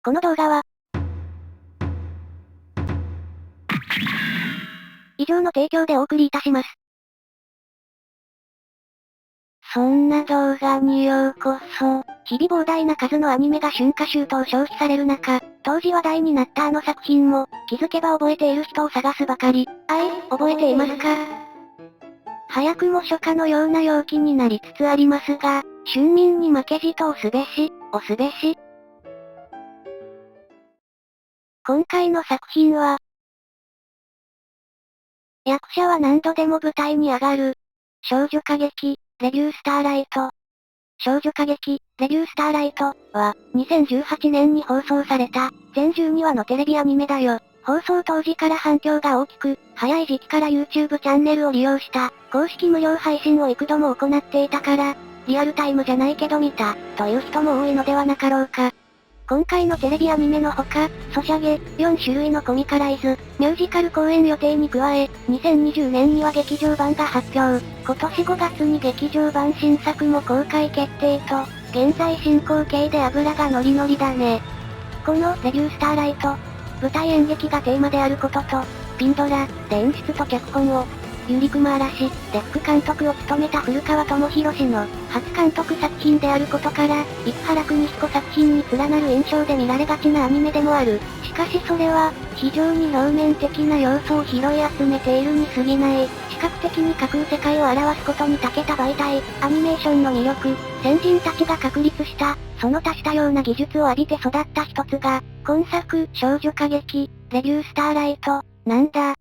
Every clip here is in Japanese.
この動画は、以上の提供でお送りいたします。そんな動画にようこそ。日々膨大な数のアニメが春夏秋冬消費される中、当時話題になったあの作品も、気づけば覚えている人を探すばかり。覚えていますか？早くも初夏のような陽気になりつつありますが、春眠に負けじと押すべし。今回の作品は、役者は何度でも舞台に上がる。少女歌劇、レビュースターライト。少女歌劇、レビュースターライトは、2018年に放送された、全12話のテレビアニメだよ。放送当時から反響が大きく、早い時期から YouTube チャンネルを利用した、公式無料配信を幾度も行っていたから、リアルタイムじゃないけど見た、という人も多いのではなかろうか。今回のテレビアニメのほか、ソシャゲ、4種類のコミカライズ、ミュージカル公演予定に加え、2020年には劇場版が発表。今年5月に劇場版新作も公開決定と、現在進行形で油がノリノリだね。このレビュースターライト、舞台演劇がテーマであることと、ピンドラ、で演出と脚本を、ゆりくま嵐、で副監督を務めた古川智弘氏の、初監督作品であることから、生原邦彦作品に連なる印象で見られがちなアニメでもある。しかしそれは、非常に表面的な要素を拾い集めているに過ぎない。視覚的に架空世界を表すことに長けた媒体、アニメーションの魅力、先人たちが確立した、その多種多様な技術を浴びて育った一つが、今作、少女歌劇、レビュースターライト、なんだ。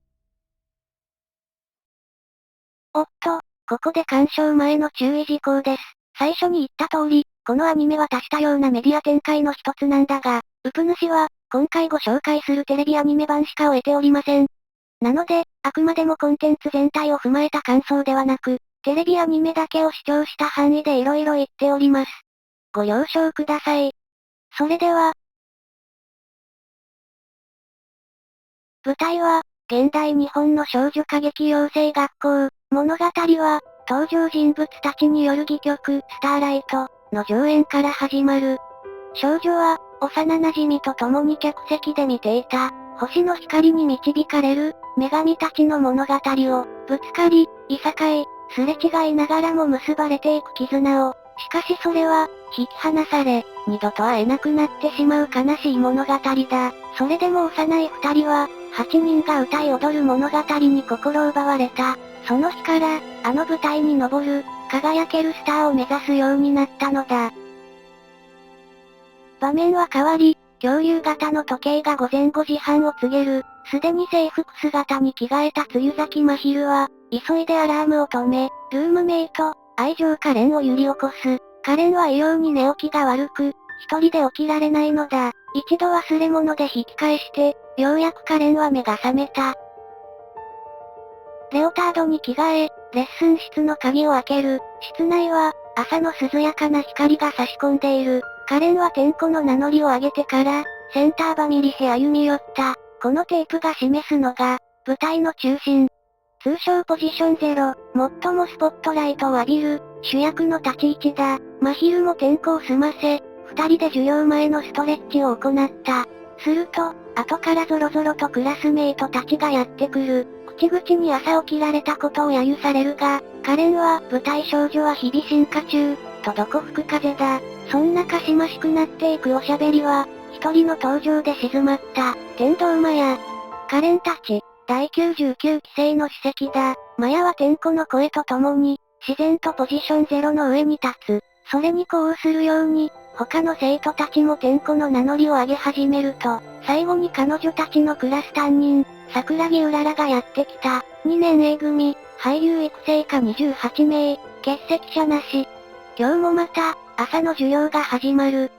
おっと、ここで鑑賞前の注意事項です。最初に言った通り、このアニメは多種多様なメディア展開の一つなんだが、ウプ主は、今回ご紹介するテレビアニメ版しか終えておりません。なので、あくまでもコンテンツ全体を踏まえた感想ではなく、テレビアニメだけを視聴した範囲で色々言っております。ご了承ください。それでは、舞台は、現代日本の少女歌劇養成学校。物語は、登場人物たちによる戯曲、スターライトの上演から始まる。少女は、幼馴染と共に客席で見ていた、星の光に導かれる、女神たちの物語を、ぶつかり、いさかい、すれ違いながらも結ばれていく絆を、しかしそれは、引き離され、二度と会えなくなってしまう悲しい物語だ。それでも幼い二人は、8人が歌い踊る物語に心奪われた。その日から、あの舞台に登る、輝けるスターを目指すようになったのだ。場面は変わり、恐竜型の時計が午前5時半を告げる、すでに制服姿に着替えた露崎真昼は、急いでアラームを止め、ルームメイト、愛情カレンを揺り起こす。カレンは異様に寝起きが悪く、一人で起きられないのだ。一度忘れ物で引き返して、ようやくカレンは目が覚めた。レオタードに着替え、レッスン室の鍵を開ける。室内は、朝の涼やかな光が差し込んでいる。カレンは天子の名乗りを上げてから、センターバミリへ歩み寄った。このテープが示すのが、舞台の中心。通称ポジションゼロ、最もスポットライトを浴びる、主役の立ち位置だ。真昼も天候を済ませ、二人で授業前のストレッチを行った。すると、後からゾロゾロとクラスメイトたちがやってくる。口々に朝起きられたことを揶揄されるが、カレンは、舞台少女は日々進化中、とどこ吹く風だ。そんなかしましくなっていくおしゃべりは、一人の登場で静まった。天道マヤ。カレンたち、第99期生の史跡だ。マヤは天子の声とともに、自然とポジションゼロの上に立つ。それに呼応するように、他の生徒たちも天子の名乗りを上げ始めると、最後に彼女たちのクラス担任、桜木うららがやってきた。2年 A 組、俳優育成科28名、欠席者なし。今日もまた、朝の授業が始まる。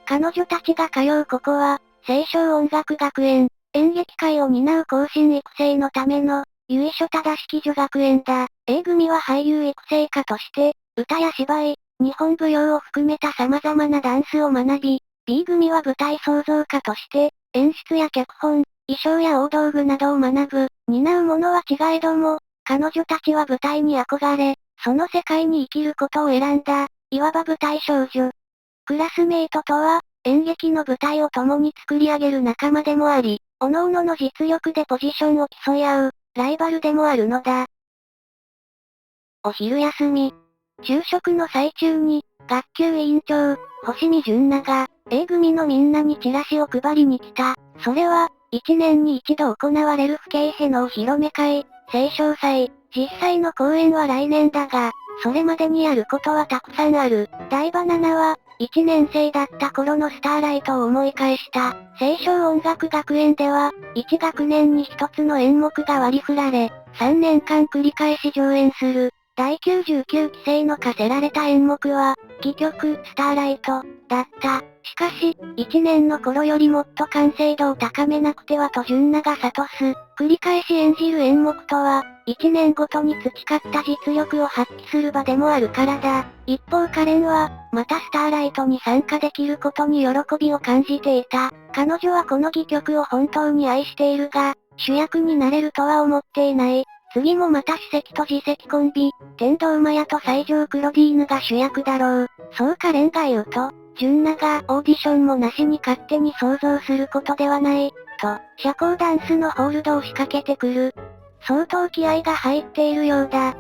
彼女たちが通うここは、青少音楽学園、演劇界を担う後進育成のための、由緒正しき女学園だ。A 組は俳優育成科として、歌や芝居、日本舞踊を含めた様々なダンスを学び、B 組は舞台創造科として、演出や脚本、衣装や大道具などを学ぶ。担うものは違えども、彼女たちは舞台に憧れ、その世界に生きることを選んだ、いわば舞台少女。クラスメイトとは、演劇の舞台を共に作り上げる仲間でもあり、各々の実力でポジションを競い合う、ライバルでもあるのだ。お昼休み。昼食の最中に、学級委員長、星見純奈が、A 組のみんなにチラシを配りに来た。それは、1年に一度行われる不景へのお披露目会、青少祭。実際の公演は来年だが、それまでにやることはたくさんある。台場7は、1年生だった頃のスターライトを思い返した。青少音楽学園では、1学年に1つの演目が割り振られ、3年間繰り返し上演する。第99期生の課せられた演目は、戯曲、スターライト、だった。しかし、1年の頃よりもっと完成度を高めなくてはと純奈が諭す。繰り返し演じる演目とは、1年ごとに培った実力を発揮する場でもあるからだ。一方カレンは、またスターライトに参加できることに喜びを感じていた。彼女はこの戯曲を本当に愛しているが、主役になれるとは思っていない。次もまた史跡と自責コンビ、天童マヤと西条クロディーヌが主役だろう。そうカレンが言うと、純奈がオーディションもなしに勝手に想像することではない、と、社交ダンスのホールドを仕掛けてくる。相当気合が入っているようだ。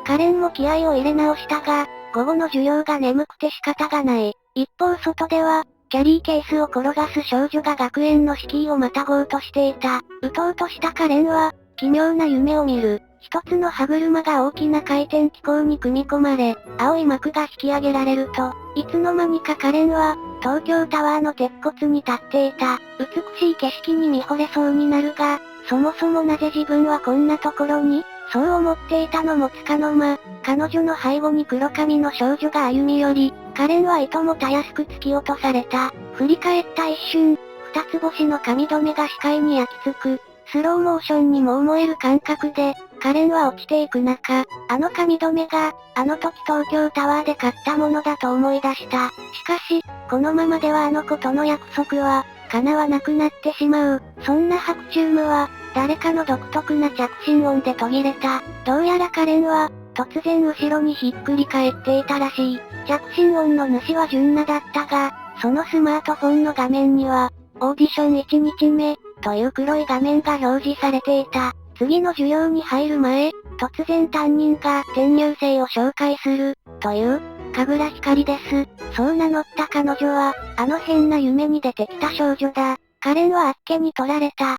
カレンも気合を入れ直したが、午後の授業が眠くて仕方がない。一方外では、キャリーケースを転がす少女が学園の敷居をまたごうとしていた。うとうとしたカレンは、奇妙な夢を見る。一つの歯車が大きな回転機構に組み込まれ、青い幕が引き上げられると、いつの間にかカレンは、東京タワーの鉄骨に立っていた。美しい景色に見惚れそうになるが、そもそもなぜ自分はこんなところに、そう思っていたのも束の間、彼女の背後に黒髪の少女が歩み寄り、カレンはいともたやすく突き落とされた。振り返った一瞬、二つ星の髪留めが視界に焼き付く。スローモーションにも思える感覚で、カレンは落ちていく中、あの髪留めが、あの時東京タワーで買ったものだと思い出した。しかし、このままではあの子との約束は、叶わなくなってしまう。そんな白チュームは、誰かの独特な着信音で途切れた。どうやらカレンは、突然後ろにひっくり返っていたらしい。着信音の主は純奈だったが、そのスマートフォンの画面には、オーディション1日目、という黒い画面が表示されていた。次の授業に入る前、突然担任が転入生を紹介する、という、神楽光です。そう名乗った彼女は、あの変な夢に出てきた少女だ。カレンはあっけに取られた。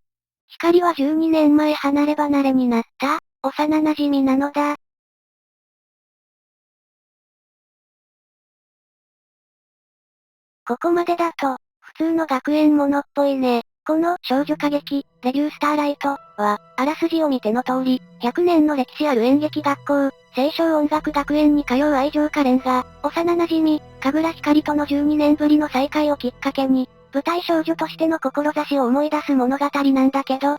光は12年前離れ離れになった、幼馴染なのだ。ここまでだと、普通の学園ものっぽいね。この少女歌劇、レビュースターライトは、あらすじを見ての通り、100年の歴史ある演劇学校、青少音楽学園に通う愛情カレンが、幼馴染、神楽光との12年ぶりの再会をきっかけに、舞台少女としての志を思い出す物語なんだけど、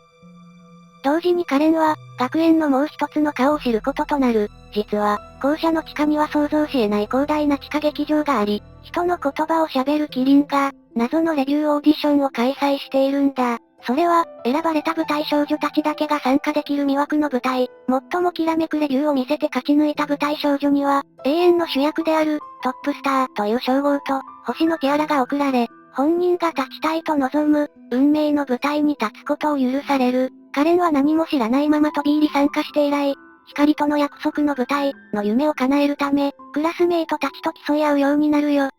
同時にカレンは、学園のもう一つの顔を知ることとなる。実は、校舎の地下には想像し得ない広大な地下劇場があり、人の言葉を喋るキリンが、謎のレビューオーディションを開催しているんだ。それは、選ばれた舞台少女たちだけが参加できる魅惑の舞台。最もきらめくレビューを見せて勝ち抜いた舞台少女には、永遠の主役である、トップスターという称号と、星のティアラが贈られ、本人が立ちたいと望む、運命の舞台に立つことを許される。カレンは何も知らないまま飛び入り参加して以来、光との約束の舞台の夢を叶えるため、クラスメイトたちと競い合うようになるよ。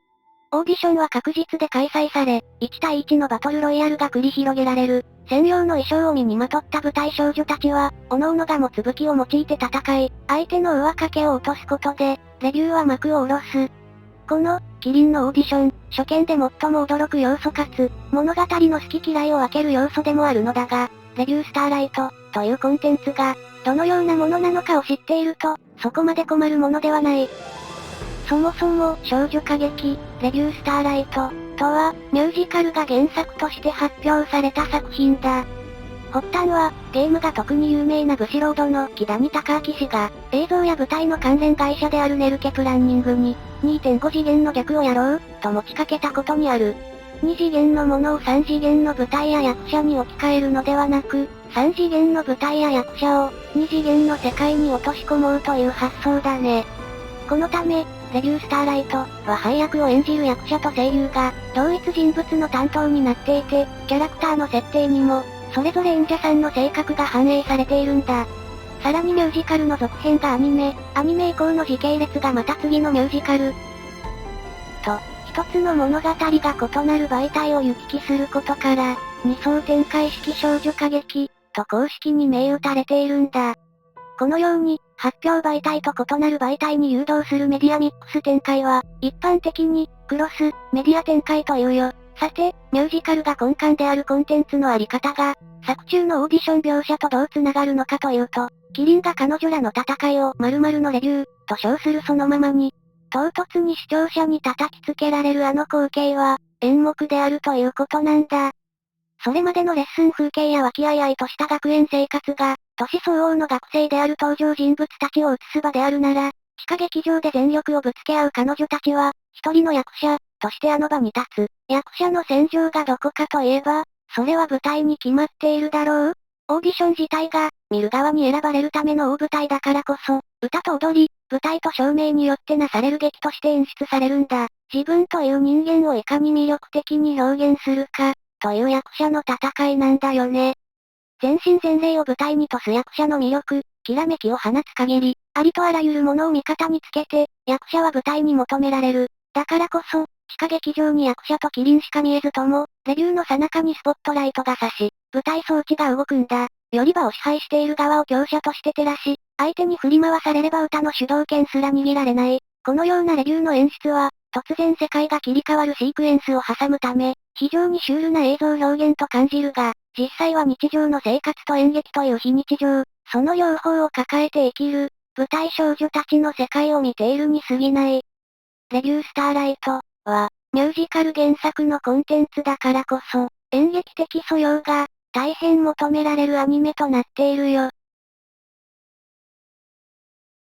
オーディションは確実で開催され、1対1のバトルロイヤルが繰り広げられる。専用の衣装を身にまとった舞台少女たちは、各々が持つ武器を用いて戦い、相手の上掛けを落とすことで、レビューは幕を下ろす。この、キリンのオーディション、初見で最も驚く要素かつ、物語の好き嫌いを分ける要素でもあるのだが、レビュースターライト、というコンテンツが、どのようなものなのかを知っていると、そこまで困るものではない。そもそも、少女歌劇、レビュースターライト、とは、ミュージカルが原作として発表された作品だ。発端は、ゲームが特に有名なブシロードの木谷隆明氏が、映像や舞台の関連会社であるネルケプランニングに、2.5次元の逆をやろう、と持ちかけたことにある。2次元のものを3次元の舞台や役者に置き換えるのではなく、3次元の舞台や役者を、2次元の世界に落とし込もうという発想だね。このため、レビュースターライトは配役を演じる役者と声優が、同一人物の担当になっていて、キャラクターの設定にも、それぞれ演者さんの性格が反映されているんだ。さらにミュージカルの続編がアニメ以降の時系列がまた次のミュージカルと、一つの物語が異なる媒体を行き来することから、二層展開式少女歌劇と公式に銘打たれているんだ。このように、発表媒体と異なる媒体に誘導するメディアミックス展開は、一般的に、クロス、メディア展開というよ。さて、ミュージカルが根幹であるコンテンツのあり方が、作中のオーディション描写とどう繋がるのかというと、キリンが彼女らの戦いを〇〇のレビュー、と称するそのままに、唐突に視聴者に叩きつけられるあの光景は、演目であるということなんだ。それまでのレッスン風景や和気あいあいとした学園生活が、年相応の学生である登場人物たちを映す場であるなら、地下劇場で全力をぶつけ合う彼女たちは、一人の役者、としてあの場に立つ。役者の戦場がどこかといえば、それは舞台に決まっているだろう？オーディション自体が、見る側に選ばれるための大舞台だからこそ、歌と踊り、舞台と照明によってなされる劇として演出されるんだ。自分という人間をいかに魅力的に表現するか、という役者の戦いなんだよね。全身全霊を舞台にとす役者の魅力、きらめきを放つ限り、ありとあらゆるものを味方につけて、役者は舞台に求められる。だからこそ、地下劇場に役者とキリンしか見えずとも、レビューの最中にスポットライトが差し、舞台装置が動くんだ。より場を支配している側を強者として照らし、相手に振り回されれば歌の主導権すら握られない。このようなレビューの演出は、突然世界が切り替わるシークエンスを挟むため、非常にシュールな映像表現と感じるが、実際は日常の生活と演劇という非日常、その両方を抱えて生きる、舞台少女たちの世界を見ているに過ぎない。レビュースターライトは、ミュージカル原作のコンテンツだからこそ、演劇的素養が、大変求められるアニメとなっているよ。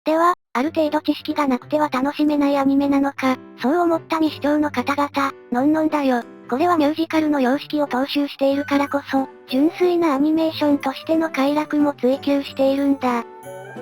では、ある程度知識がなくては楽しめないアニメなのか、そう思った未視聴の方々、のんのんだよ。これはミュージカルの様式を踏襲しているからこそ、純粋なアニメーションとしての快楽も追求しているんだ。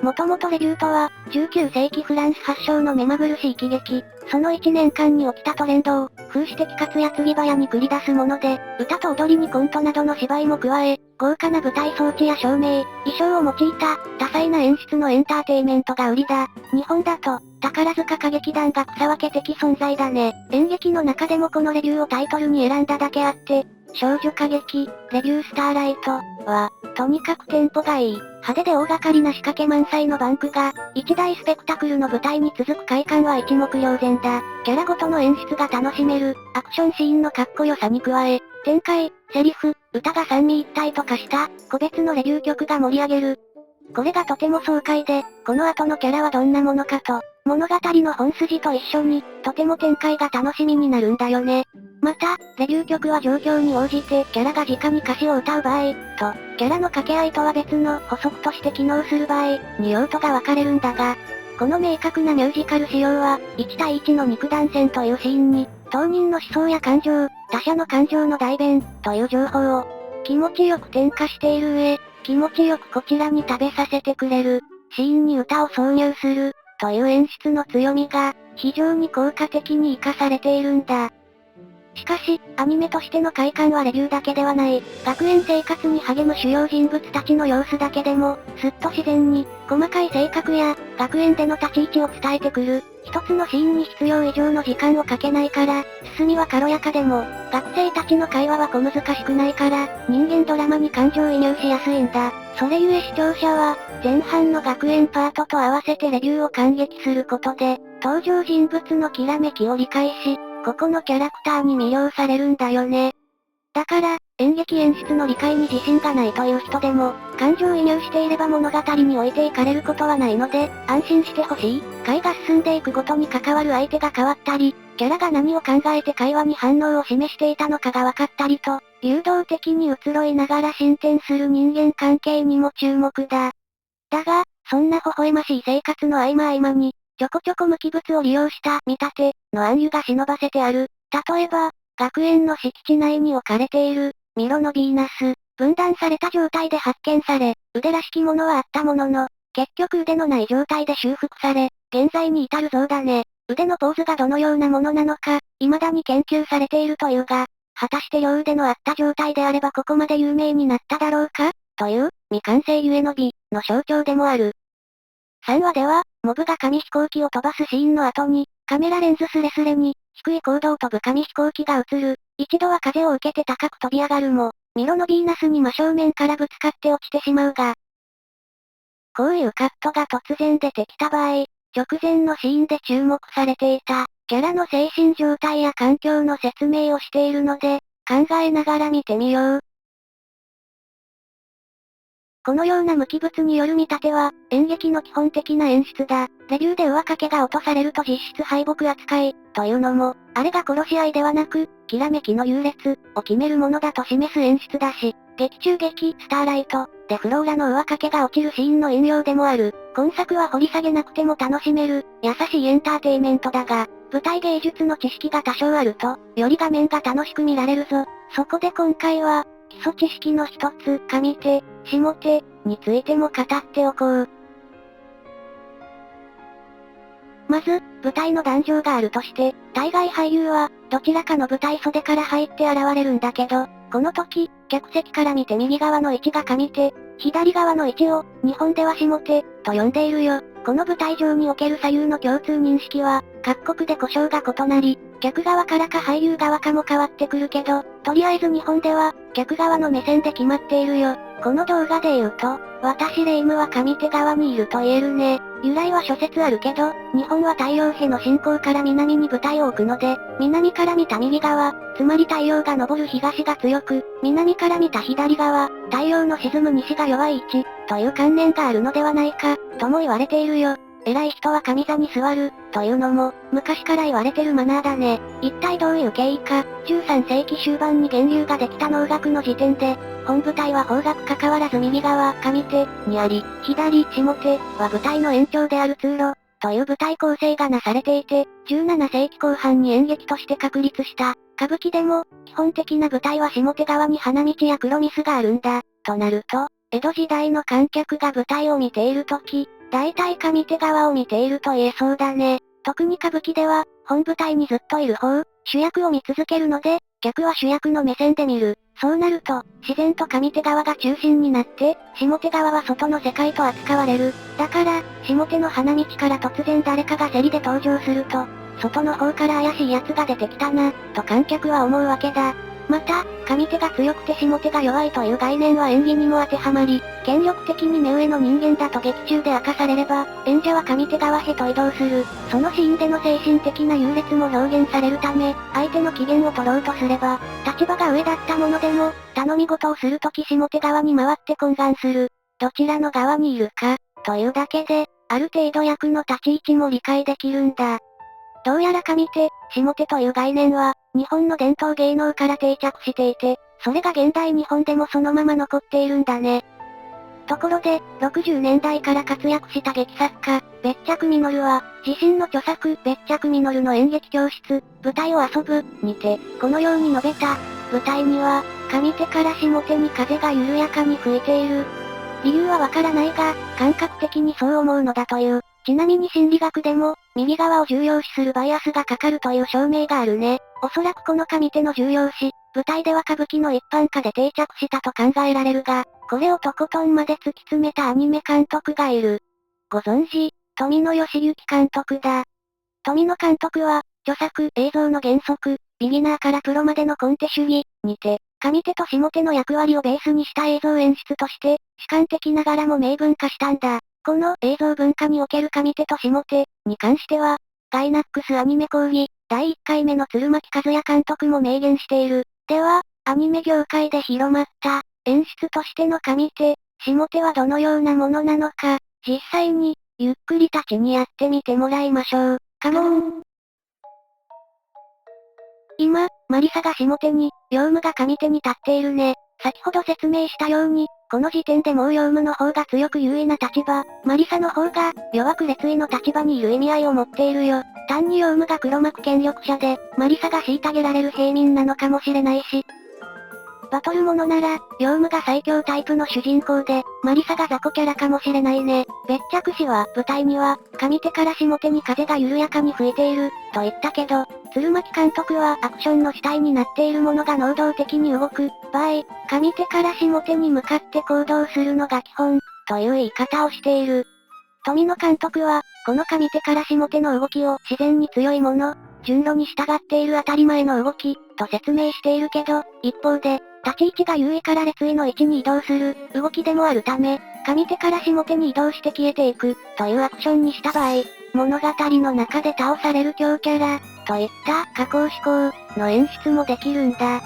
もともとレビューとは、19世紀フランス発祥の目まぐるしい喜劇、その1年間に起きたトレンドを、風刺的かつ矢継ぎ早に繰り出すもので、歌と踊りにコントなどの芝居も加え、豪華な舞台装置や照明、衣装を用いた、多彩な演出のエンターテイメントが売りだ。日本だと、宝塚歌劇団が草分け的存在だね。演劇の中でもこのレビューをタイトルに選んだだけあって、少女歌劇、レビュースターライトは、とにかくテンポがいい。派手で大掛かりな仕掛け満載のバンクが、一大スペクタクルの舞台に続く快感は一目瞭然だ。キャラごとの演出が楽しめる、アクションシーンのかっこよさに加え、展開、セリフ、歌が三位一体と化した、個別のレビュー曲が盛り上げる。これがとても爽快で、この後のキャラはどんなものかと、物語の本筋と一緒に、とても展開が楽しみになるんだよね。また、レビュー曲は状況に応じてキャラが直に歌詞を歌う場合、と、キャラの掛け合いとは別の補足として機能する場合、に用途が分かれるんだが、この明確なミュージカル仕様は、1対1の肉弾戦というシーンに、当人の思想や感情、他者の感情の代弁、という情報を、気持ちよく転化している上、気持ちよくこちらに食べさせてくれる、シーンに歌を挿入する、という演出の強みが、非常に効果的に活かされているんだ。しかし、アニメとしての快感はレビューだけではない。学園生活に励む主要人物たちの様子だけでも、すっと自然に、細かい性格や、学園での立ち位置を伝えてくる。一つのシーンに必要以上の時間をかけないから、進みは軽やかでも、学生たちの会話は小難しくないから、人間ドラマに感情移入しやすいんだ。それゆえ視聴者は、前半の学園パートと合わせてレビューを感激することで、登場人物のきらめきを理解し、ここのキャラクターに魅了されるんだよね。だから、演劇演出の理解に自信がないという人でも、感情移入していれば物語に置いていかれることはないので、安心してほしい。回が進んでいくごとに関わる相手が変わったり、キャラが何を考えて会話に反応を示していたのかが分かったりと、流動的に移ろいながら進展する人間関係にも注目だ。だが、そんな微笑ましい生活の合間合間に、ちょこちょこ無機物を利用した見立ての暗喩が忍ばせてある。例えば、学園の敷地内に置かれている、ミロのヴィーナス。分断された状態で発見され、腕らしきものはあったものの、結局腕のない状態で修復され、現在に至る像だね。腕のポーズがどのようなものなのか、未だに研究されているというが、果たして両腕のあった状態であればここまで有名になっただろうかという、未完成ゆえの美の象徴でもある。3話では、モブが紙飛行機を飛ばすシーンの後に、カメラレンズスレスレに、低い高度を飛ぶ紙飛行機が映る。一度は風を受けて高く飛び上がるも、ミロのヴィーナスに真正面からぶつかって落ちてしまうが、こういうカットが突然出てきた場合、直前のシーンで注目されていた、キャラの精神状態や環境の説明をしているので、考えながら見てみよう。このような無機物による見立ては、演劇の基本的な演出だ。レビューで上掛けが落とされると実質敗北扱い、というのも、あれが殺し合いではなく、きらめきの優劣、を決めるものだと示す演出だし、劇中劇、スターライト、でフローラの上掛けが落ちるシーンの引用でもある。今作は掘り下げなくても楽しめる、優しいエンターテイメントだが、舞台芸術の知識が多少あると、より画面が楽しく見られるぞ。そこで今回は、基礎知識の一つ、上手、下手、についても語っておこう。まず、舞台の壇上があるとして、大概俳優は、どちらかの舞台袖から入って現れるんだけど、この時、客席から見て右側の位置が上手、左側の位置を、日本では下手、と呼んでいるよ。この舞台上における左右の共通認識は、各国で呼称が異なり、客側からか俳優側かも変わってくるけど、とりあえず日本では、客側の目線で決まっているよ。この動画で言うと、私レイムは上手側にいると言えるね。由来は諸説あるけど、日本は太陽hệの進行から南に舞台を置くので、南から見た右側、つまり太陽が昇る東が強く、南から見た左側、太陽の沈む西が弱い位置、という観念があるのではないか、とも言われているよ。偉い人は上座に座る、というのも、昔から言われてるマナーだね。一体どういう経緯か、13世紀終盤に源流ができた能楽の時点で、本舞台は方角関わらず右側、上手、にあり、左、下手、は舞台の延長である通路、という舞台構成がなされていて、17世紀後半に演劇として確立した。歌舞伎でも、基本的な舞台は下手側に花道や黒ミスがあるんだ。となると、江戸時代の観客が舞台を見ているとき、大体上手側を見ていると言えそうだね。特に歌舞伎では、本舞台にずっといる方、主役を見続けるので、客は主役の目線で見る。そうなると、自然と上手側が中心になって、下手側は外の世界と扱われる。だから、下手の花道から突然誰かが競りで登場すると、外の方から怪しい奴が出てきたな、と観客は思うわけだ。また、上手が強くて下手が弱いという概念は演技にも当てはまり、権力的に目上の人間だと劇中で明かされれば、演者は上手側へと移動する。そのシーンでの精神的な優劣も表現されるため、相手の機嫌を取ろうとすれば、立場が上だったものでも、頼み事をするとき下手側に回って懇願する。どちらの側にいるか、というだけで、ある程度役の立ち位置も理解できるんだ。どうやら上手、下手という概念は、日本の伝統芸能から定着していて、それが現代日本でもそのまま残っているんだね。ところで、60年代から活躍した劇作家、別宅実は、自身の著作、別宅実の演劇教室、舞台を遊ぶ、にて、このように述べた。舞台には、上手から下手に風が緩やかに吹いている。理由はわからないが、感覚的にそう思うのだという。ちなみに心理学でも、右側を重要視するバイアスがかかるという証明があるね。おそらくこの上手の重要視、舞台では歌舞伎の一般化で定着したと考えられるが、これをとことんまで突き詰めたアニメ監督がいる。ご存知、富野義行監督だ。富野監督は、著作、映像の原則、ビギナーからプロまでのコンテ主義、にて、上手と下手の役割をベースにした映像演出として、主観的ながらも明文化したんだ。この映像文化における上手と下手に関しては、ガイナックスアニメ講義、第1回目の鶴巻和也監督も明言している。では、アニメ業界で広まった、演出としての上手、下手はどのようなものなのか、実際に、ゆっくり立ちにやってみてもらいましょう。カモン。今、マリサが下手に、ヨウムが上手に立っているね。先ほど説明したように、この時点でもうヨウムの方が強く優位な立場、マリサの方が、弱く劣位の立場にいる意味合いを持っているよ。単にヨウムが黒幕権力者で、マリサが虐げられる平民なのかもしれないし。バトルものなら、ヨウムが最強タイプの主人公で、マリサが雑魚キャラかもしれないね。別着詞は、舞台には、上手から下手に風が緩やかに吹いている、と言ったけど、鶴巻監督はアクションの主体になっているものが能動的に動く場合、上手から下手に向かって行動するのが基本、という言い方をしている。富野監督は、この上手から下手の動きを自然に強いもの、順路に従っている当たり前の動き、と説明しているけど、一方で、立ち位置が優位から列位の位置に移動する、動きでもあるため、上手から下手に移動して消えていく、というアクションにした場合、物語の中で倒される強キャラ、といった加工思考の演出もできるんだ。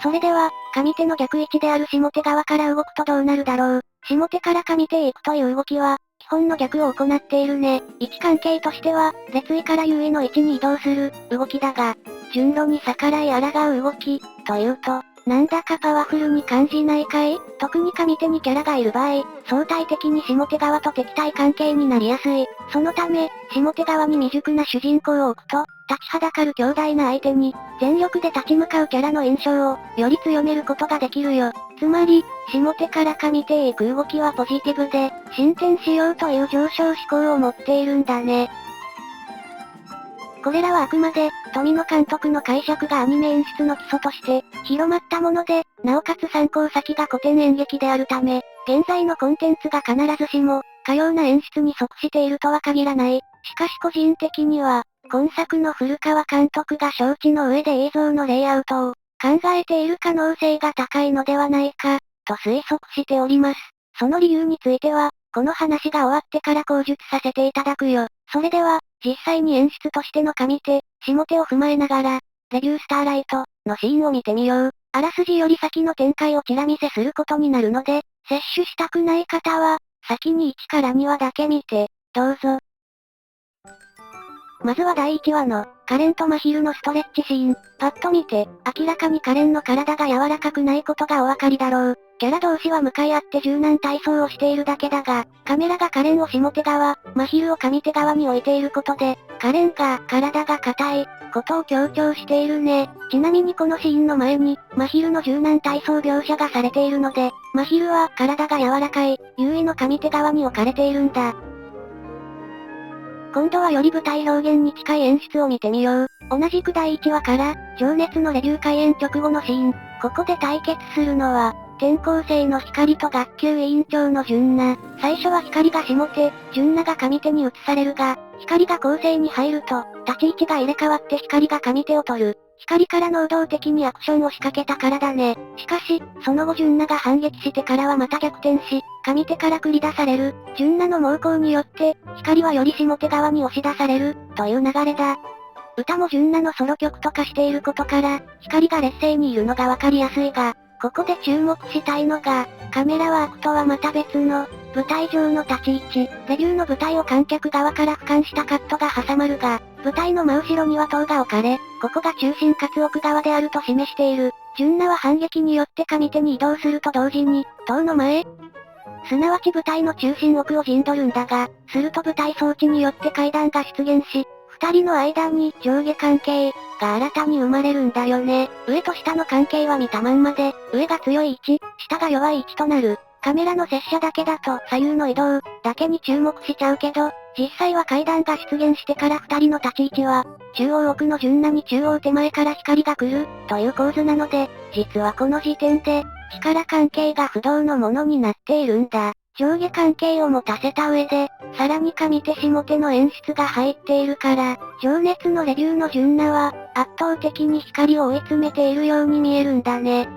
それでは、上手の逆位置である下手側から動くとどうなるだろう。下手から上手へ行くという動きは、基本の逆を行っているね。位置関係としては、列位から優位の位置に移動する、動きだが、順路に逆らい抗う動き、というと、なんだかパワフルに感じないかい？特に上手にキャラがいる場合、相対的に下手側と敵対関係になりやすい。そのため、下手側に未熟な主人公を置くと、立ちはだかる強大な相手に、全力で立ち向かうキャラの印象を、より強めることができるよ。つまり、下手から上手へ行く動きはポジティブで、進展しようという上昇志向を持っているんだね。これらはあくまで、富野監督の解釈がアニメ演出の基礎として、広まったもので、なおかつ参考先が古典演劇であるため、現在のコンテンツが必ずしも、かような演出に即しているとは限らない。しかし個人的には、今作の古川監督が承知の上で映像のレイアウトを考えている可能性が高いのではないか、と推測しております。その理由については、この話が終わってから口述させていただくよ。それでは、実際に演出としての上手、下手を踏まえながら、レビュースターライトのシーンを見てみよう。あらすじより先の展開をチラ見せすることになるので、摂取したくない方は、先に1から2話だけ見て、どうぞ。まずは第1話の、カレンとマヒルのストレッチシーン。パッと見て、明らかにカレンの体が柔らかくないことがお分かりだろう。キャラ同士は向かい合って柔軟体操をしているだけだが、カメラがカレンを下手側、マヒルを上手側に置いていることで、カレンが体が硬い、ことを強調しているね。ちなみにこのシーンの前に、マヒルの柔軟体操描写がされているので、マヒルは体が柔らかい、優位の上手側に置かれているんだ。今度はより舞台表現に近い演出を見てみよう。同じく第1話から、情熱のレビュー開演直後のシーン。ここで対決するのは、転校生の光と学級委員長の純奈。最初は光が下手、純奈が上手に移されるが、光が構成に入ると、立ち位置が入れ替わって光が上手を取る。光から能動的にアクションを仕掛けたからだね。しかし、その後純奈が反撃してからはまた逆転し、上手から繰り出される。純奈の猛攻によって、光はより下手側に押し出される、という流れだ。歌も純奈のソロ曲とかしていることから、光が劣勢にいるのがわかりやすいが、ここで注目したいのが、カメラワークとはまた別の、舞台上の立ち位置。レビューの舞台を観客側から俯瞰したカットが挟まるが、舞台の真後ろには塔が置かれ、ここが中心かつ奥側であると示している。純奈は反撃によって上手に移動すると同時に、塔の前、すなわち舞台の中心奥を陣取るんだが、すると舞台装置によって階段が出現し、二人の間に上下関係が新たに生まれるんだよね。上と下の関係は見たまんまで、上が強い位置、下が弱い位置となる。カメラの接写だけだと左右の移動だけに注目しちゃうけど、実際は階段が出現してから二人の立ち位置は、中央奥の順奈に中央手前から光が来る、という構図なので、実はこの時点で、力関係が不動のものになっているんだ。上下関係を持たせた上で、さらに上手下手の演出が入っているから、情熱のレビューの純奈は、圧倒的に光を追い詰めているように見えるんだね。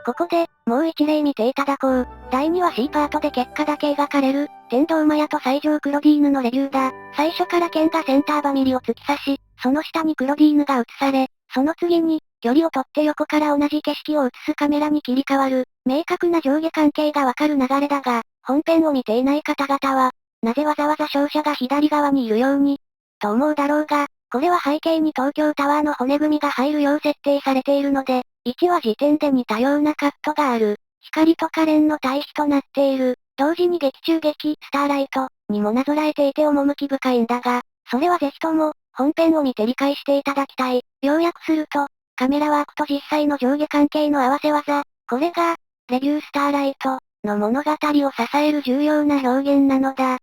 ここで、もう一例見ていただこう。第2話 C パートで結果だけ描かれる、天道マヤと西条クロディーヌのレビューだ。最初から剣がセンターバミリを突き刺し、その下にクロディーヌが映され、その次に、距離を取って横から同じ景色を映すカメラに切り替わる、明確な上下関係がわかる流れだが、本編を見ていない方々は、なぜわざわざ勝者が左側にいるように、と思うだろうが、これは背景に東京タワーの骨組みが入るよう設定されているので、1話時点で似たようなカットがある。光とカレンの対比となっている。同時に劇中劇、スターライトにもなぞらえていて趣深いんだが、それはぜひとも、本編を見て理解していただきたい。要約すると、カメラワークと実際の上下関係の合わせ技。これが、レビュースターライトの物語を支える重要な表現なのだ。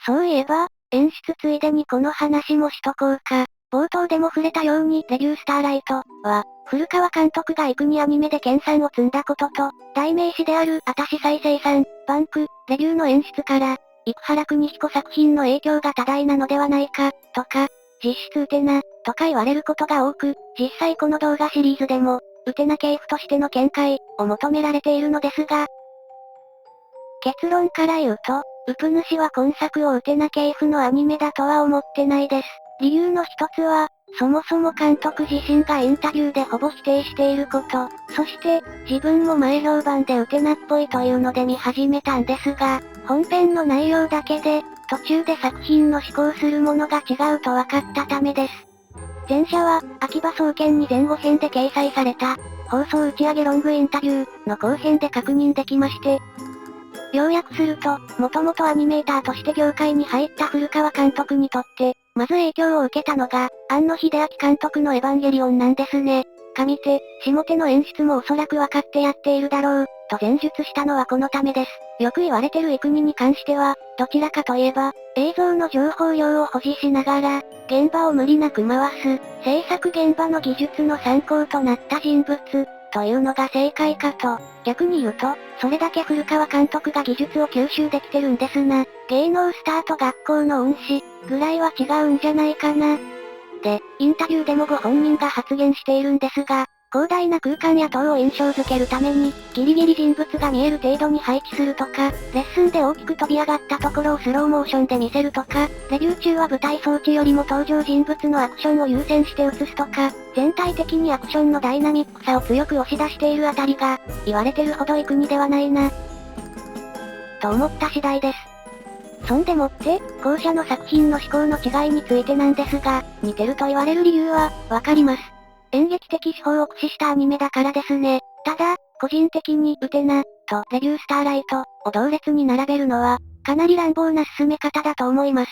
そういえば、演出ついでにこの話もしとこうか。冒頭でも触れたように、レビュースターライトは、古川監督が幾にアニメで研鑽を積んだことと、代名詞である、あたし再生産、バンク、レビューの演出から、生原邦彦作品の影響が多大なのではないか、とか、実質ウテナ、とか言われることが多く、実際この動画シリーズでも、ウテナ系譜としての見解、を求められているのですが、結論から言うと、ウプ主は今作をウテナ系譜のアニメだとは思ってないです。理由の一つは、そもそも監督自身がインタビューでほぼ否定していること。そして、自分も前評判でウテナっぽいというので見始めたんですが、本編の内容だけで、途中で作品の思考するものが違うと分かったためです。前者は、秋葉総研に前後編で掲載された、放送打ち上げロングインタビューの後編で確認できまして、要約すると、もともとアニメーターとして業界に入った古川監督にとって、まず影響を受けたのが、庵野秀明監督のエヴァンゲリオンなんですね。上手、下手の演出もおそらく分かってやっているだろう、と前述したのはこのためです。よく言われてる幾国に関しては、どちらかといえば、映像の情報量を保持しながら、現場を無理なく回す、制作現場の技術の参考となった人物、というのが正解かと。逆に言うと、それだけ古川監督が技術を吸収できてるんですな。芸能スターと学校の恩師、ぐらいは違うんじゃないかな。で、インタビューでもご本人が発言しているんですが、広大な空間や塔を印象づけるために、ギリギリ人物が見える程度に配置するとか、レッスンで大きく飛び上がったところをスローモーションで見せるとか、レビュー中は舞台装置よりも登場人物のアクションを優先して映すとか、全体的にアクションのダイナミックさを強く押し出しているあたりが、言われてるほど幾国ではないな、と思った次第です。そんでもって、後者の作品の思考の違いについてなんですが、似てると言われる理由は、わかります。演劇的手法を駆使したアニメだからですね。ただ、個人的に、ウテナ、と、レビュースターライト、を同列に並べるのは、かなり乱暴な進め方だと思います。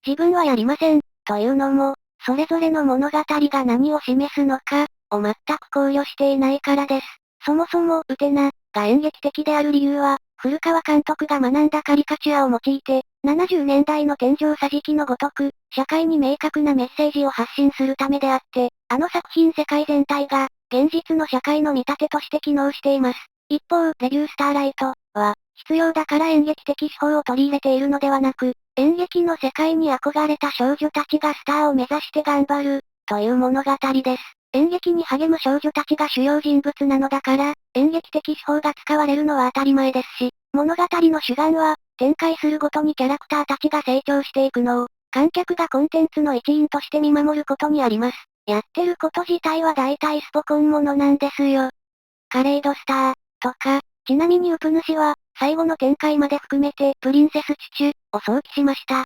自分はやりません、というのも、それぞれの物語が何を示すのか、を全く考慮していないからです。そもそも、ウテナ、が演劇的である理由は、古川監督が学んだカリカチュアを用いて、70年代の天井桟敷のごとく、社会に明確なメッセージを発信するためであって、あの作品世界全体が、現実の社会の見立てとして機能しています。一方、レビュースターライトは、必要だから演劇的手法を取り入れているのではなく、演劇の世界に憧れた少女たちがスターを目指して頑張る、という物語です。演劇に励む少女たちが主要人物なのだから、演劇的手法が使われるのは当たり前ですし、物語の主眼は、展開するごとにキャラクターたちが成長していくのを、観客がコンテンツの一員として見守ることにあります。やってること自体は大体スポコンものなんですよ。カレイドスター、とか、ちなみにウプ主は、最後の展開まで含めて、プリンセスチュチュ、を想起しました。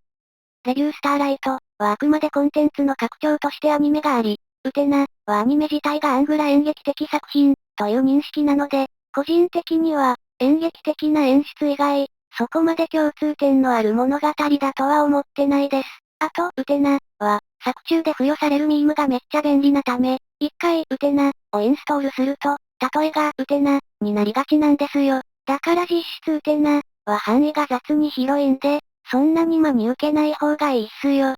レビュースターライト、はあくまでコンテンツの拡張としてアニメがあり、ウテナ、はアニメ自体がアングラ演劇的作品、という認識なので、個人的には、演劇的な演出以外、そこまで共通点のある物語だとは思ってないです。あと、ウテナ、は、作中で付与されるミームがめっちゃ便利なため、一回、ウテナ、をインストールすると、例えが、ウテナ、になりがちなんですよ。だから実質ウテナ、は範囲が雑に広いんで、そんなに真に受けない方がいいっすよ。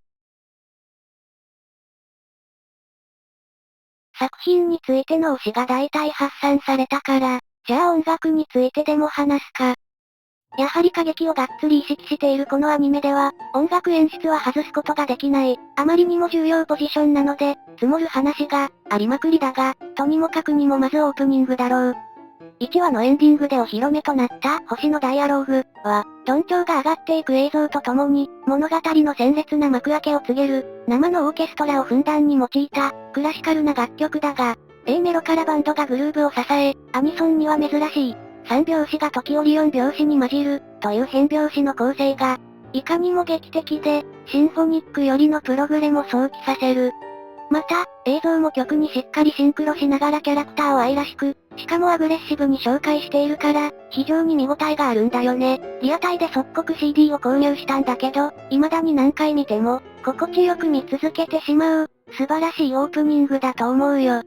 作品についての推しが大体発散されたから、じゃあ音楽についてでも話すか。やはり歌劇をがっつり意識しているこのアニメでは、音楽演出は外すことができない。あまりにも重要ポジションなので、積もる話が、ありまくりだが、とにもかくにもまずオープニングだろう。1話のエンディングでお披露目となった星のダイアローグは、どん調が上がっていく映像とともに、物語の鮮烈な幕開けを告げる、生のオーケストラをふんだんに用いた、クラシカルな楽曲だが、A メロからバンドがグルーブを支え、アニソンには珍しい、3拍子が時折4拍子に混じる、という変拍子の構成が、いかにも劇的で、シンフォニックよりのプログレも想起させる。また、映像も曲にしっかりシンクロしながらキャラクターを愛らしく、しかもアグレッシブに紹介しているから、非常に見応えがあるんだよね。リアタイで即刻 CD を購入したんだけど、未だに何回見ても、心地よく見続けてしまう、素晴らしいオープニングだと思うよ。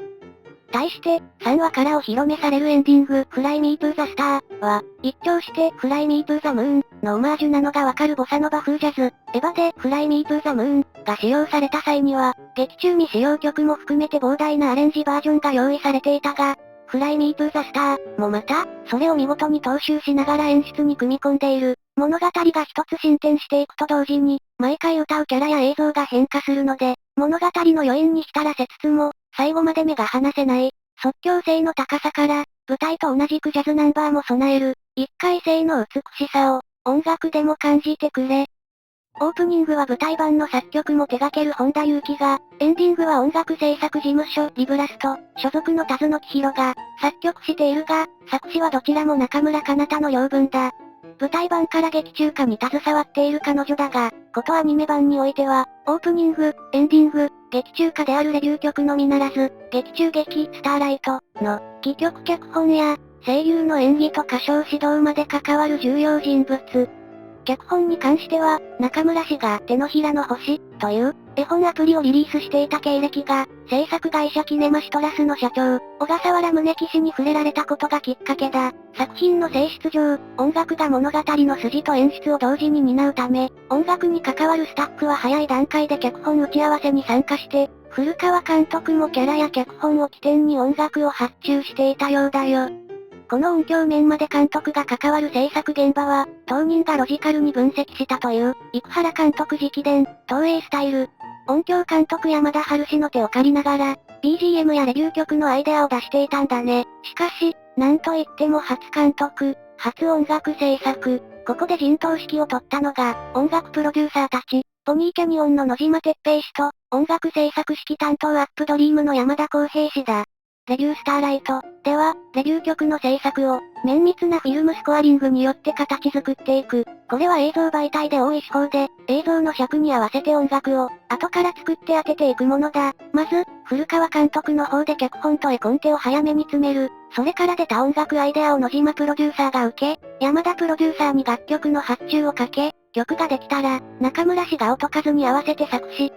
対して、3話からお披露目されるエンディング、フライミートゥーザスターは、一聴して、フライミートゥーザムーンのオマージュなのがわかるボサノバ風ジャズ、エヴァでフライミートゥーザムーンが使用された際には、劇中未使用曲も含めて膨大なアレンジバージョンが用意されていたが、フライミートゥーザスターもまた、それを見事に踏襲しながら演出に組み込んでいる。物語が一つ進展していくと同時に、毎回歌うキャラや映像が変化するので、物語の余韻に浸らせつつも、最後まで目が離せない。即興性の高さから、舞台と同じくジャズナンバーも備える、一回性の美しさを、音楽でも感じてくれ。オープニングは舞台版の作曲も手掛ける本田裕樹が、エンディングは音楽制作事務所、リブラスト、所属の田津野木弘が、作曲しているが、作詞はどちらも中村かなたの領分だ。舞台版から劇中歌に携わっている彼女だが、ことアニメ版においては、オープニング、エンディング、劇中歌であるレビュー曲のみならず、劇中劇、スターライトの、戯曲脚本や、声優の演技と歌唱指導まで関わる重要人物。脚本に関しては、中村氏が手のひらの星という絵本アプリをリリースしていた経歴が、制作会社キネマシトラスの社長、小笠原宗樹氏に触れられたことがきっかけだ。作品の性質上、音楽が物語の筋と演出を同時に担うため、音楽に関わるスタッフは早い段階で脚本打ち合わせに参加して、古川監督もキャラや脚本を起点に音楽を発注していたようだよ。この音響面まで監督が関わる制作現場は、当人がロジカルに分析したという、生原監督直伝、東映スタイル。音響監督山田春氏の手を借りながら、BGM やレビュー曲のアイデアを出していたんだね。しかし、なんといっても初監督、初音楽制作。ここで陣頭指揮を取ったのが、音楽プロデューサーたち。ポニーキャニオンの野島哲平氏と、音楽制作指揮担当アップドリームの山田康平氏だ。レビュースターライトでは、レビュー曲の制作を、綿密なフィルムスコアリングによって形作っていく。これは映像媒体で多い手法で、映像の尺に合わせて音楽を、後から作って当てていくものだ。まず、古川監督の方で脚本と絵コンテを早めに詰める。それから出た音楽アイデアを野島プロデューサーが受け、山田プロデューサーに楽曲の発注をかけ、曲ができたら、中村氏が音数に合わせて作詞。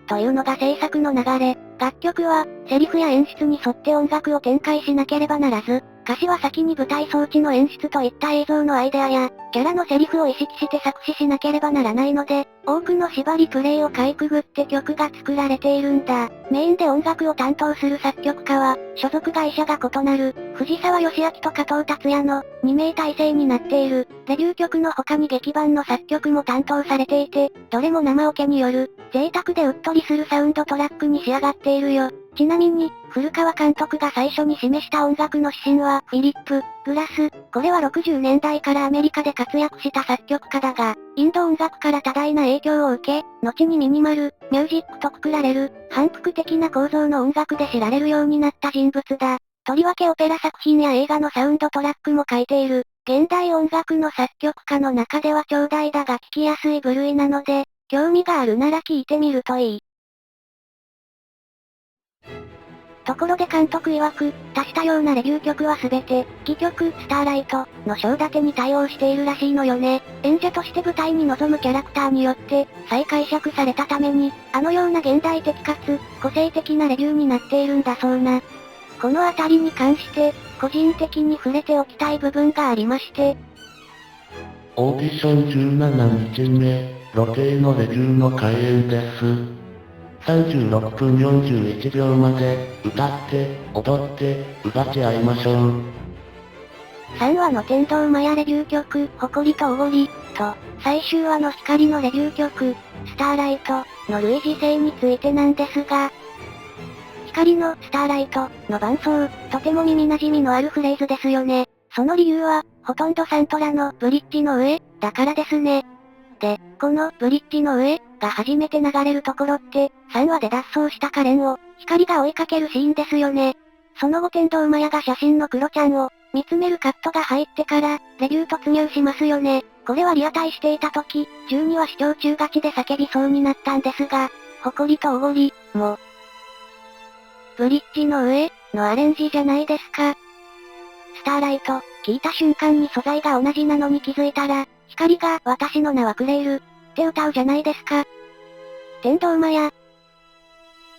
というのが制作の流れ。楽曲は、セリフや演出に沿って音楽を展開しなければならず、歌詞は先に舞台装置の演出といった映像のアイデアや、キャラのセリフを意識して作詞しなければならないので、多くの縛りプレイをかいくぐって曲が作られているんだ。メインで音楽を担当する作曲家は、所属会社が異なる、藤沢義明と加藤達也の2名体制になっている。レビュー曲の他に劇版の作曲も担当されていて、どれも生オケによる、贅沢でうっとりするサウンドトラックに仕上がっているよ。ちなみに、古川監督が最初に示した音楽の指針は、フィリップ・グラス。これは60年代からアメリカで活躍した作曲家だが、インド音楽から多大な影響を受け、後にミニマル、ミュージックとくくられる、反復的な構造の音楽で知られるようになった人物だ。とりわけオペラ作品や映画のサウンドトラックも書いている。現代音楽の作曲家の中では長大だが聞きやすい部類なので、興味があるなら聞いてみるといい。ところで監督曰く、足したようなレビュー曲はすべて、戯曲、スターライト、の章立てに対応しているらしいのよね。演者として舞台に臨むキャラクターによって、再解釈されたために、あのような現代的かつ、個性的なレビューになっているんだそうな。このあたりに関して、個人的に触れておきたい部分がありまして。オーディション17日目、露呈のレビューの開演です。36分41秒まで、歌って、踊って、奪っちゃいましょう。3話の天童マヤレビュー曲、誇りとおごり、と、最終話の光のレビュー曲、スターライト、の類似性についてなんですが、光のスターライトの伴奏、とても耳馴染みのあるフレーズですよね。その理由は、ほとんどサントラのブリッジの上、だからですね。で、このブリッジの上が初めて流れるところって、3話で脱走したカレンを、光が追いかけるシーンですよね。その後天童マヤが写真のクロちゃんを、見つめるカットが入ってから、レビュー突入しますよね。これはリアタイしていた時、12話視聴中ガチで叫びそうになったんですが、誇りとおごり、も、ブリッジの上、のアレンジじゃないですか。スターライト、聞いた瞬間に素材が同じなのに気づいたら、光が、私の名はクレイル、って歌うじゃないですか。天童マヤ。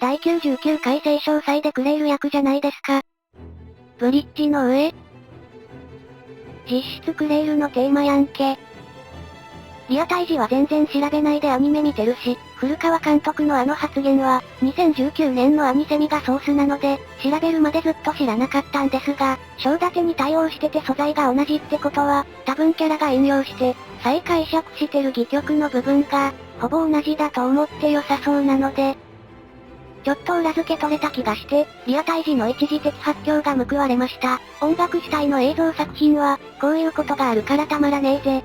第99回聖賞祭でクレイル役じゃないですか。ブリッジの上？実質クレイルのテーマやんけ。リアタイジは全然調べないでアニメ見てるし、古川監督のあの発言は、2019年のアニセミがソースなので、調べるまでずっと知らなかったんですが、章立てに対応してて素材が同じってことは、多分キャラが引用して、再解釈してる戯曲の部分が、ほぼ同じだと思って良さそうなので、ちょっと裏付け取れた気がして、リアタイジの一時的発狂が報われました。音楽主体の映像作品は、こういうことがあるからたまらねえぜ。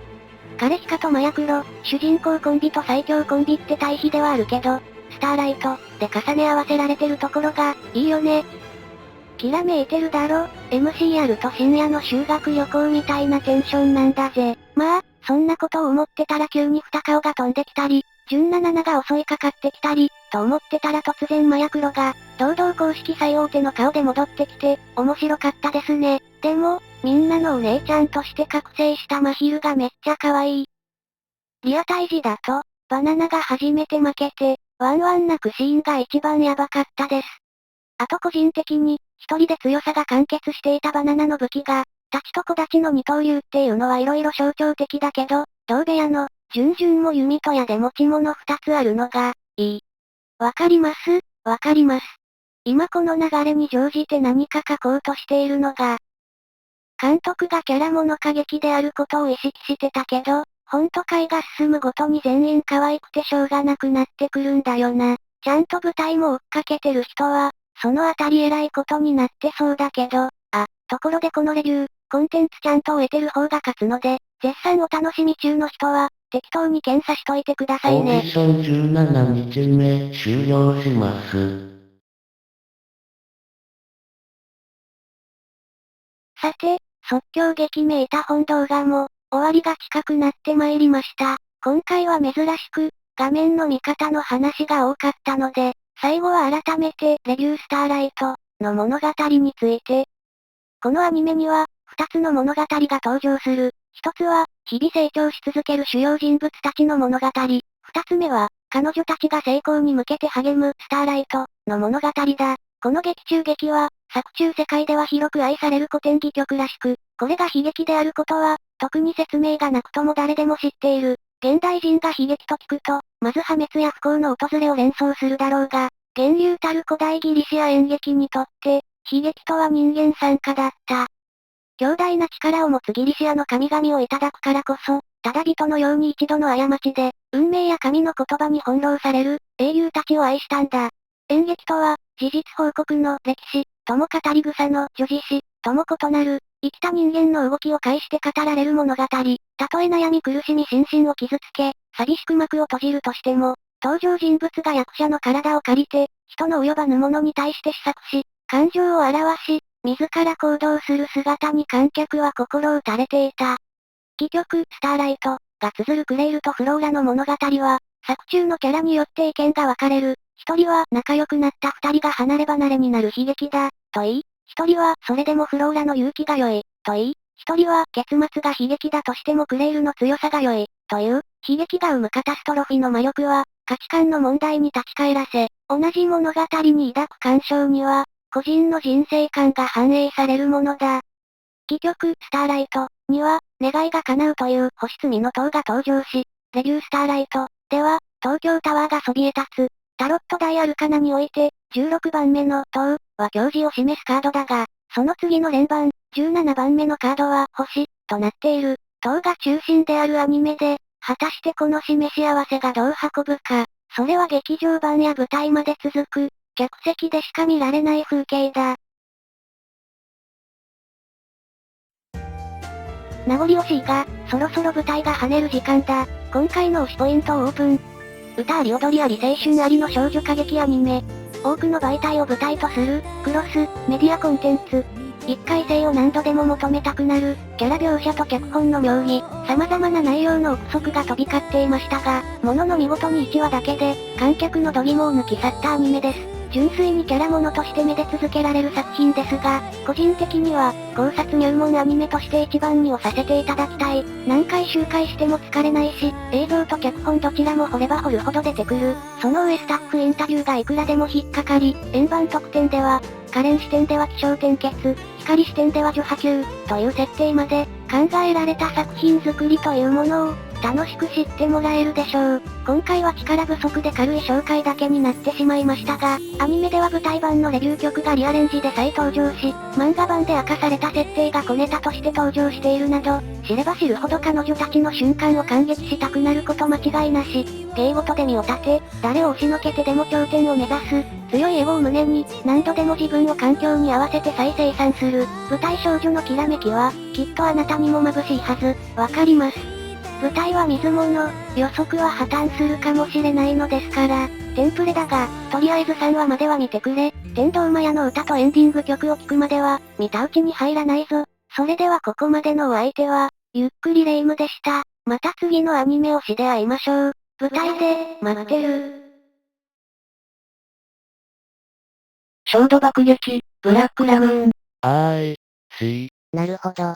カヒカとマヤクロ、主人公コンビと最強コンビって対比ではあるけど、スターライト、で重ね合わせられてるところが、いいよね。きらめいてるだろ、MCR と深夜の修学旅行みたいなテンションなんだぜ。まあ、そんなことを思ってたら急に二顔が飛んできたり、177が襲いかかってきたり、と思ってたら突然マヤクロが、堂々公式最大手の顔で戻ってきて、面白かったですね。でも、みんなのお姉ちゃんとして覚醒したマヒルがめっちゃ可愛い。リアタイジだと、バナナが初めて負けて、ワンワン泣くシーンが一番ヤバかったです。あと個人的に、一人で強さが完結していたバナナの武器が、立ちと小立ちの二刀流っていうのは色々象徴的だけど、同部屋の、ジュンジュンも弓と矢で持ち物二つあるのが、いい。わかります？わかります。今この流れに乗じて何か書こうとしているのが、監督がキャラもの過激であることを意識してたけど、ほんと回が進むごとに全員可愛くてしょうがなくなってくるんだよな。ちゃんと舞台も追っかけてる人は、そのあたり偉いことになってそうだけど、ところでこのレビュー、コンテンツちゃんと終えてる方が勝つので、絶賛お楽しみ中の人は、適当に検査しといてくださいね。オーディション17日目終了します。さて、即興劇めいた本動画も、終わりが近くなってまいりました。今回は珍しく、画面の見方の話が多かったので、最後は改めて、レビュースターライトの物語について。このアニメには、二つの物語が登場する。一つは、日々成長し続ける主要人物たちの物語。二つ目は、彼女たちが成功に向けて励むスターライトの物語だ。この劇中劇は、作中世界では広く愛される古典戯曲らしく、これが悲劇であることは、特に説明がなくとも誰でも知っている。現代人が悲劇と聞くと、まず破滅や不幸の訪れを連想するだろうが、源流たる古代ギリシア演劇にとって、悲劇とは人間参加だった。強大な力を持つギリシアの神々をいただくからこそ、ただ人のように一度の過ちで、運命や神の言葉に翻弄される、英雄たちを愛したんだ。演劇とは、事実報告の歴史、とも語り草の叙事詩、とも異なる、生きた人間の動きを介して語られる物語。たとえ悩み苦しみ心身を傷つけ、寂しく幕を閉じるとしても、登場人物が役者の体を借りて、人の及ばぬものに対して試作し、感情を表し、自ら行動する姿に観客は心打たれていた。戯曲、スターライト、が綴るクレイルとフローラの物語は、作中のキャラによって意見が分かれる。一人は仲良くなった二人が離れ離れになる悲劇だ、と言い、一人はそれでもフローラの勇気が良い、と言い、一人は結末が悲劇だとしてもクレイルの強さが良い、という、悲劇が生むカタストロフィの魔力は、価値観の問題に立ち返らせ、同じ物語に抱く鑑賞には、個人の人生観が反映されるものだ。戯曲、スターライト、には、願いが叶うという星積みの塔が登場し、レビュースターライト、では、東京タワーがそびえ立つ。タロット大アルカナにおいて、16番目の塔は教示を示すカードだが、その次の連番、17番目のカードは星となっている。塔が中心であるアニメで、果たしてこの示し合わせがどう運ぶか、それは劇場版や舞台まで続く、客席でしか見られない風景だ。名残惜しいが、そろそろ舞台が跳ねる時間だ。今回の推しポイントをオープン。歌あり踊りあり青春ありの少女歌劇アニメ。多くの媒体を舞台とする、クロス、メディアコンテンツ。一回性を何度でも求めたくなる、キャラ描写と脚本の妙義、様々な内容の憶測が飛び交っていましたが、ものの見事に1話だけで、観客の度肝を抜き去ったアニメです。純粋にキャラものとして見で続けられる作品ですが、個人的には、考察入門アニメとして一番に押させていただきたい。何回周回しても疲れないし、映像と脚本どちらも掘れば掘るほど出てくる。その上スタッフインタビューがいくらでも引っかかり、円盤特典では、カレン視点では気象転結、光視点では除波球、という設定まで、考えられた作品作りというものを、楽しく知ってもらえるでしょう。今回は力不足で軽い紹介だけになってしまいましたが、アニメでは舞台版のレビュー曲がリアレンジで再登場し、漫画版で明かされた設定が小ネタとして登場しているなど、知れば知るほど彼女たちの瞬間を感激したくなること間違いなし。芸事で身を立て、誰を押しのけてでも頂点を目指す、強いエゴを胸に、何度でも自分を環境に合わせて再生産する、舞台少女のきらめきは、きっとあなたにも眩しいはず、わかります。舞台は水物、予測は破綻するかもしれないのですから、テンプレだが、とりあえず3話までは見てくれ。天童マヤの歌とエンディング曲を聴くまでは、見たうちに入らないぞ。それではここまでのお相手は、ゆっくりレ夢ムでした。また次のアニメ推しで会いましょう。舞台で、待ってる。衝動爆撃、ブラックラムーン。I see. なるほど。